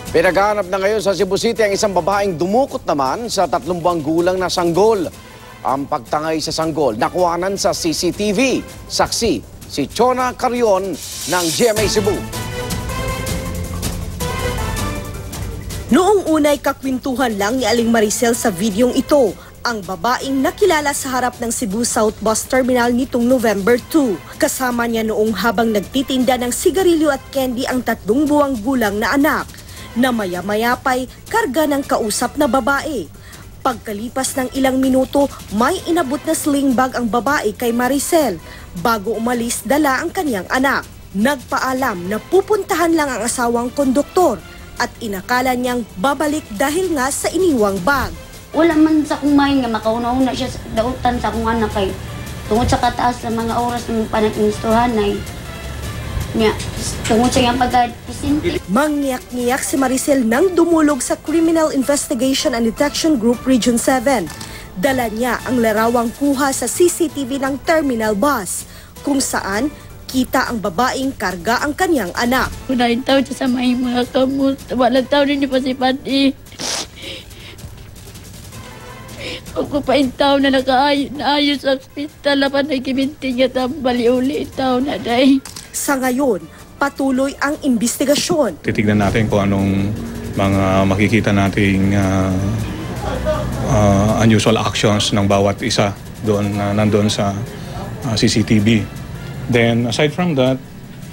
Pinaghahanap na ngayon sa Cebu City ang isang babaeng dumukot naman sa 3 buwang gulang na sanggol. Ang pagtangay sa sanggol nakuhanan sa CCTV. Saksi si Chona Carion ng GMA Cebu. Noong unay kakwintuhan lang ni Aling Maricel sa videong ito, ang babaeng nakilala sa harap ng Cebu South Bus Terminal nitong November 2. Kasama niya noong habang nagtitinda ng sigarilyo at candy ang 3 buwang gulang na anak, na maya-maya pa'y karga ng kausap na babae. Pagkalipas ng ilang minuto, may inabot na sling bag ang babae kay Maricel. Bago umalis, dala ang kanyang anak. Nagpaalam na pupuntahan lang ang asawang konduktor at inakala niyang babalik dahil nga sa iniwang bag. Wala man sa akong main nga makauna-una siya sa dautan sa akong anak kay tungod sa kataas sa mga oras ng panag-instruhan ay niya tungod sa iyang pagka-isinti. Mangniyak-niyak si Maricel nang dumulog sa Criminal Investigation and Detection Group Region 7. Dala niya ang larawang kuha sa CCTV ng terminal bus, kung saan kita ang babaeng karga ang kanyang anak. Unahin taon siya sa mga kamot. Walang taon rin pa si Pati. Ako pa yung taon na nakaayos sa hospital na panagiminti niya tambali uli taon na day. Sa ngayon, patuloy ang investigasyon. Titignan natin kung anong mga makikita nating unusual actions ng bawat isa doon nandoon sa CCTV. Then aside from that,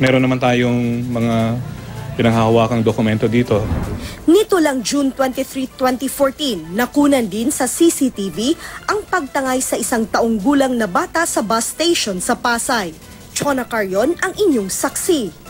meron naman tayong mga pinanghahawakang dokumento dito. Nito lang June 23, 2014, nakunan din sa CCTV ang pagtangay sa 1 taong gulang na bata sa bus station sa Pasay. Chona Carion ang inyong saksi.